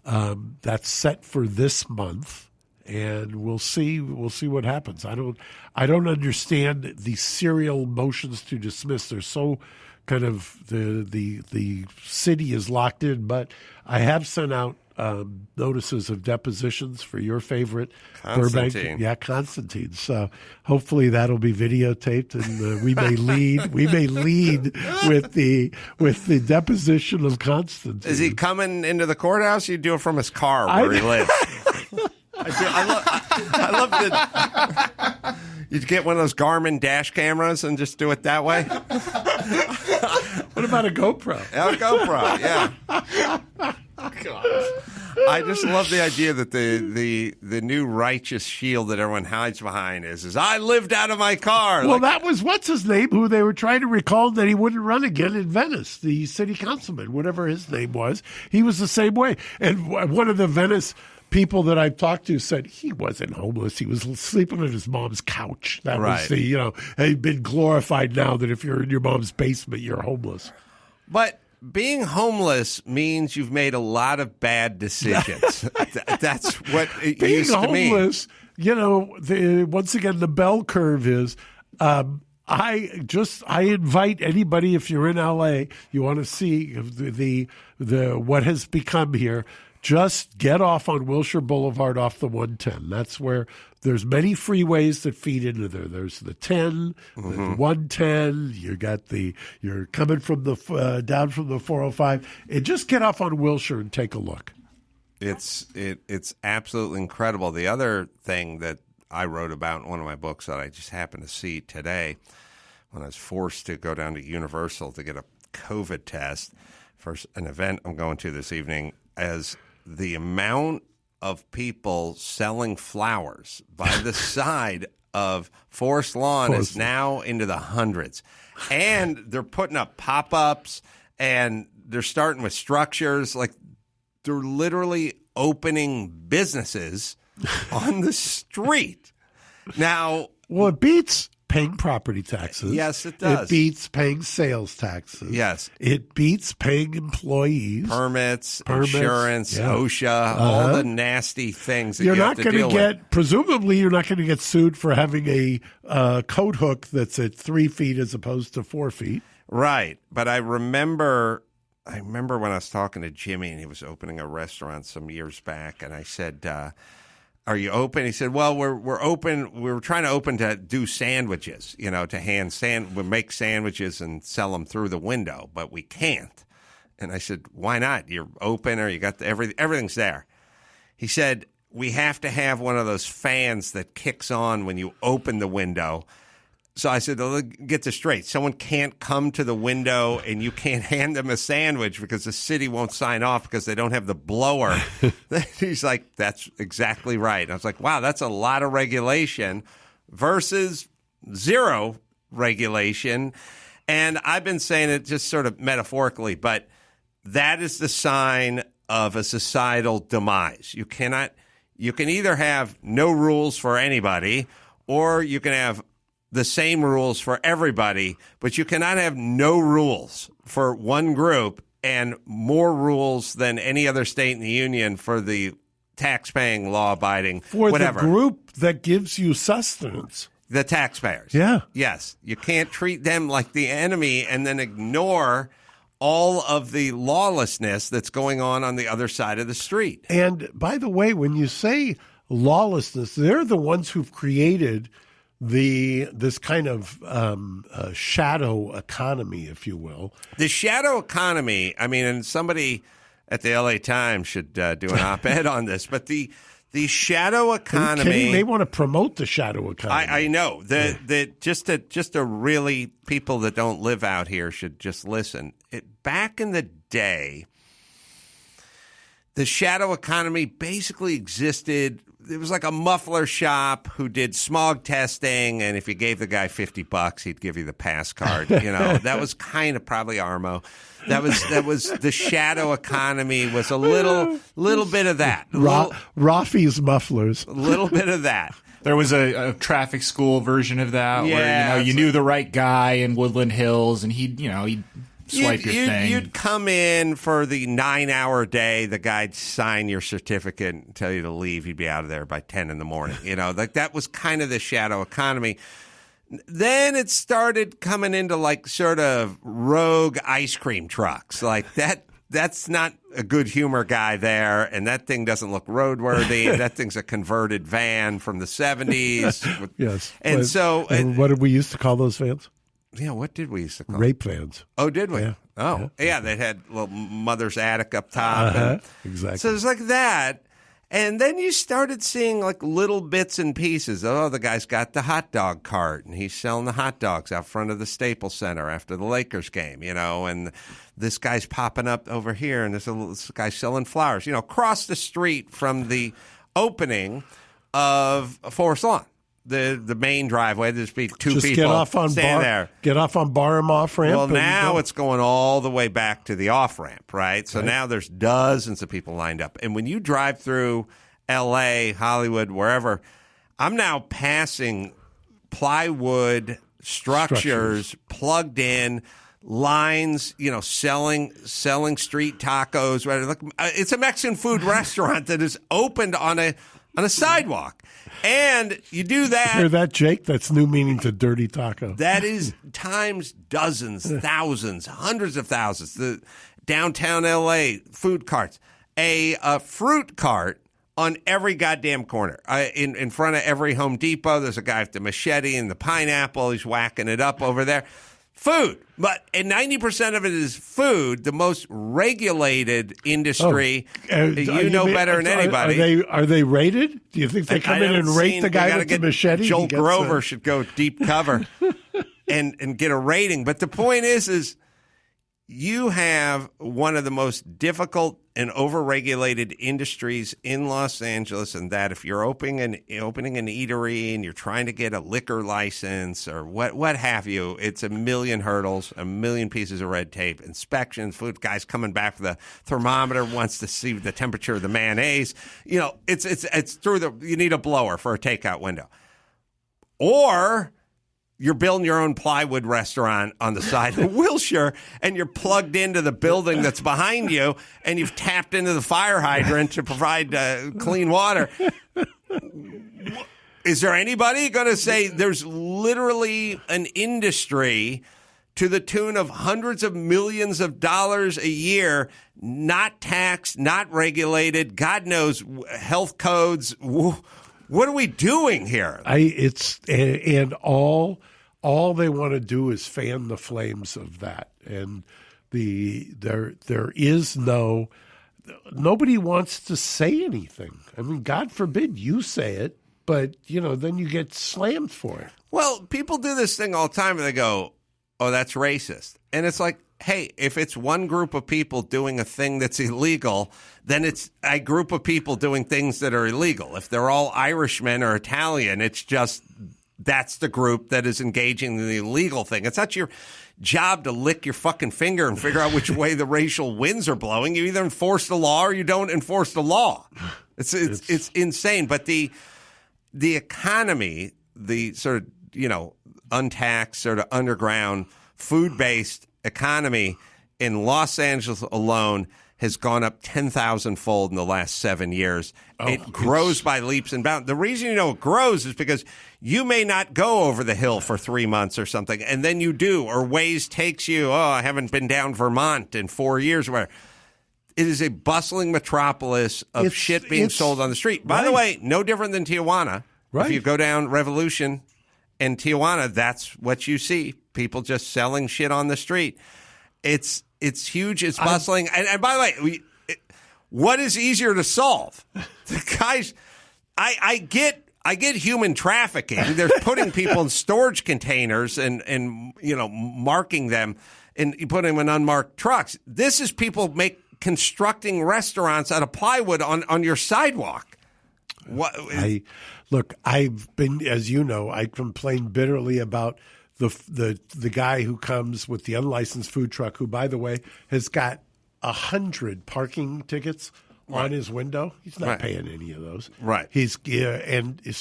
That's set for this month. And we'll see what happens. I don't understand the serial motions to dismiss. They're so kind of the city is locked in. But I have sent out notices of depositions for your favorite Burbank, Constantine. So hopefully that'll be videotaped, and we may lead with the deposition of Constantine. Is he coming into the courthouse? Or you do it from his car where he lives. I love that. You'd get one of those Garmin dash cameras and just do it that way. What about a GoPro? A GoPro, yeah. Gosh. I just love the idea that the new righteous shield that everyone hides behind is I lived out of my car. Well, that was what's his name, who they were trying to recall that he wouldn't run again in Venice, the city councilman, whatever his name was. He was the same way. And one of the Venice people that I've talked to said he wasn't homeless. He was sleeping on his mom's couch. That was he'd been glorified now that if you're in your mom's basement, you're homeless. But being homeless means you've made a lot of bad decisions. That's what it used to mean. Being homeless, once again, the bell curve is I invite anybody, if you're in LA, you want to see the what has become here. Just get off on Wilshire Boulevard off the 110. That's where there's many freeways that feed into there. There's the 10, the 110. You're coming from the down from the 405, and just get off on Wilshire and take a look. It's absolutely incredible. The other thing that I wrote about in one of my books that I just happened to see today when I was forced to go down to Universal to get a COVID test for an event I'm going to this evening, as the amount of people selling flowers by the side of Forest Lawn is now into the hundreds. And they're putting up pop-ups, and they're starting with structures. Like, they're literally opening businesses on the street. Now, well, it beats paying property taxes. Yes, it does. It beats paying sales taxes. Yes. It beats paying employees. Permits, insurance, OSHA, all the nasty things that you're you not have to deal with. Presumably, you're not going to get sued for having a coat hook that's at 3 feet as opposed to 4 feet. Right. But I remember when I was talking to Jimmy, and he was opening a restaurant some years back, and I said, are you open? He said, well, we're open. We're trying to open to do sandwiches, we make sandwiches and sell them through the window, but we can't. And I said, why not? You're open, or you got everything's there. He said, we have to have one of those fans that kicks on when you open the window. So I said, well, get this straight. Someone can't come to the window and you can't hand them a sandwich because the city won't sign off because they don't have the blower. He's like, that's exactly right. And I was like, wow, that's a lot of regulation versus zero regulation. And I've been saying it just sort of metaphorically, but that is the sign of a societal demise. You can either have no rules for anybody, or you can have the same rules for everybody, but you cannot have no rules for one group and more rules than any other state in the union for the tax-paying, law-abiding, whatever. The group that gives you sustenance. The taxpayers. Yeah. Yes. You can't treat them like the enemy and then ignore all of the lawlessness that's going on the other side of the street. And by the way, when you say lawlessness, they're the ones who've created this kind of shadow economy, if you will. The shadow economy, I mean, and somebody at the LA Times should do an op-ed on this, but the The shadow economy. They want to promote the shadow economy. I know that just to really people that don't live out here should just listen. Back in the day, the shadow economy basically existed. It was like a muffler shop who did smog testing, and if you gave the guy $50, he'd give you the pass card. That was kind of probably Armo. That was the shadow economy was a little bit of that. Rafi's mufflers. A little bit of that. There was a traffic school version of that where you knew the right guy in Woodland Hills, and he'd swipe your thing. You'd come in for the 9-hour day. The guy'd sign your certificate and tell you to leave. He'd be out of there by 10 in the morning. Like that was kind of the shadow economy. Then it started coming into like sort of rogue ice cream trucks. Like that's not a good humor guy there, and that thing doesn't look roadworthy. That thing's a converted van from the 70s. Yes. And what did we used to call those vans? Yeah, what did we used to call rape vans? Oh, did we? Yeah. Oh, yeah. They had a little mother's attic up top. Exactly. So it's like that. And then you started seeing like little bits and pieces. Oh, the guy's got the hot dog cart, and he's selling the hot dogs out front of the Staples Center after the Lakers game, and this guy's popping up over here, and this guy's selling flowers, across the street from the opening of Forest Lawn. The main driveway, there's two people get off on there. Get off on Barham off-ramp. Well, now it's going all the way back to the off-ramp, right? So now there's dozens of people lined up. And when you drive through L.A., Hollywood, wherever, I'm now passing plywood structures plugged in, lines, selling street tacos. Right? Look, it's a Mexican food restaurant that is opened on a sidewalk. And you do that. Hear that, Jake? That's new meaning to dirty taco. That is times dozens, thousands, hundreds of thousands. The downtown L.A. food carts. A fruit cart on every goddamn corner. In front of every Home Depot, there's a guy with the machete and the pineapple. He's whacking it up over there. Food. And 90% of it is food, the most regulated industry. Better than anybody. Are they rated? Do you think they come in and rate the guy with the machete? Joel Grover should go deep cover and get a rating. But the point is you have one of the most difficult and overregulated industries in Los Angeles, and that if you're opening an eatery and you're trying to get a liquor license or what have you, it's a million hurdles, a million pieces of red tape, inspections, food guys coming back for the thermometer, wants to see the temperature of the mayonnaise. It's through you need a blower for a takeout window. Or you're building your own plywood restaurant on the side of Wilshire, and you're plugged into the building that's behind you, and you've tapped into the fire hydrant to provide clean water. Is there anybody going to say there's literally an industry to the tune of hundreds of millions of dollars a year, not taxed, not regulated, God knows, health codes? What are we doing here? All they want to do is fan the flames of that, and there is nobody wants to say anything. I mean, God forbid you say it, but then you get slammed for it. Well, people do this thing all the time, and they go, "Oh, that's racist," and it's like, hey, if it's one group of people doing a thing that's illegal, then it's a group of people doing things that are illegal. If they're all Irishmen or Italian, it's just that's the group that is engaging in the illegal thing. It's not your job to lick your fucking finger and figure out which way the racial winds are blowing. You either enforce the law or you don't enforce the law. It's insane. But the economy, the sort of, untaxed, sort of underground, food-based economy in Los Angeles alone has gone up 10,000-fold in the last 7 years. It grows by leaps and bounds. The reason it grows is because you may not go over the hill for 3 months or something, and then you do, or Waze takes you, I haven't been down Vermont in 4 years, or whatever. It is a bustling metropolis of shit being sold on the street. By the way, no different than Tijuana. Right. If you go down Revolution in Tijuana, that's what you see. People just selling shit on the street. It's huge. It's bustling. And by the way, what is easier to solve? The I get human trafficking. They're putting people in storage containers and marking them and you put them in unmarked trucks. This is people constructing restaurants out of plywood on your sidewalk. What? I've been, as you know, I complained bitterly about the guy who comes with the unlicensed food truck, who, by the way, has got 100 parking tickets on his window. He's not paying any of those. Right. He's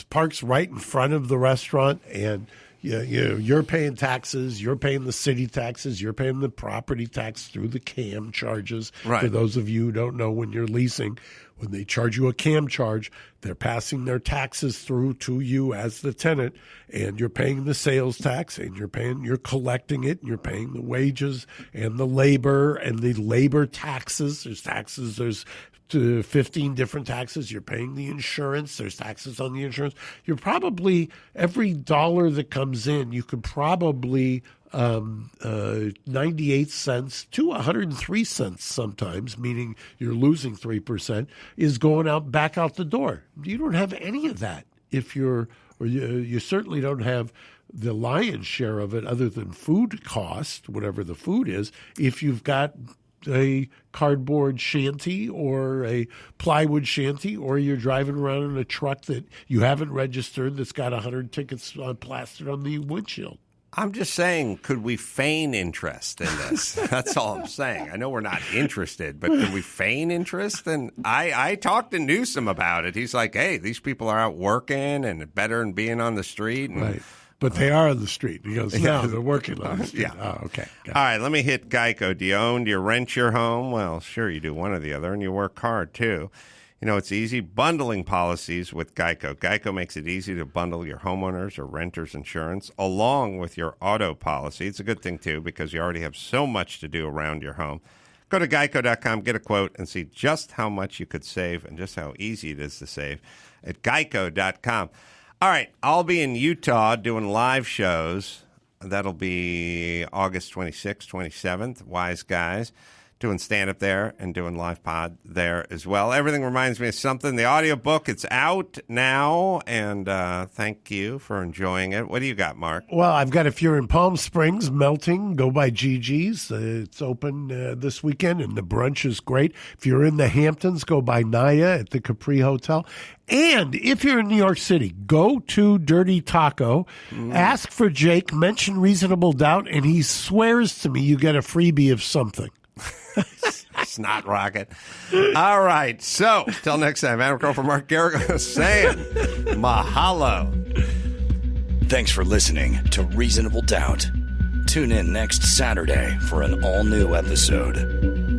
parks right in front of the restaurant, and you're paying taxes. You're paying the city taxes. You're paying the property tax through the CAM charges. Right. For those of you who don't know, when you're leasing, when they charge you a CAM charge, they're passing their taxes through to you as the tenant, and you're paying the sales tax, and you're collecting it, and you're paying the wages and the labor and the labor taxes. There's 15 different taxes. You're paying the insurance. There's taxes on the insurance. You're probably, every dollar that comes in, you could probably 98 cents to 103 cents sometimes, meaning you're losing 3%, is going back out the door. You don't have any of that you certainly don't have the lion's share of it other than food cost, whatever the food is, if you've got a cardboard shanty or a plywood shanty, or you're driving around in a truck that you haven't registered that's got 100 tickets plastered on the windshield. I'm just saying, could we feign interest in this? That's all I'm saying. I know we're not interested, but could we feign interest? And I talked to Newsom about it. He's like, hey, these people are out working and better than being on the street. And, right. But they are on the street. He goes, no, they're working on the street. Yeah. Oh, okay. All right, let me hit Geico. Do you own? Do you rent your home? Well, sure you do, one or the other, and you work hard, too. You know, it's easy bundling policies with Geico. Geico makes it easy to bundle your homeowners or renters insurance along with your auto policy. It's a good thing, too, because you already have so much to do around your home. Go to geico.com, get a quote, and see just how much you could save and just how easy it is to save at geico.com. All right, I'll be in Utah doing live shows. That'll be August 26th, 27th, Wise Guys, doing stand-up there and doing live pod there as well. Everything reminds me of something. The audiobook, it's out now, and thank you for enjoying it. What do you got, Mark? Well, I've got, if you're in Palm Springs, Melting, go by Gigi's. It's open this weekend, and the brunch is great. If you're in the Hamptons, go by Naya at the Capri Hotel. And if you're in New York City, go to Dirty Taco, ask for Jake, mention Reasonable Doubt, and he swears to me you get a freebie of something. Snot rocket. All right. So, till next time, Adam Crow for Mark Garrigo saying mahalo. Thanks for listening to Reasonable Doubt. Tune in next Saturday for an all-new episode.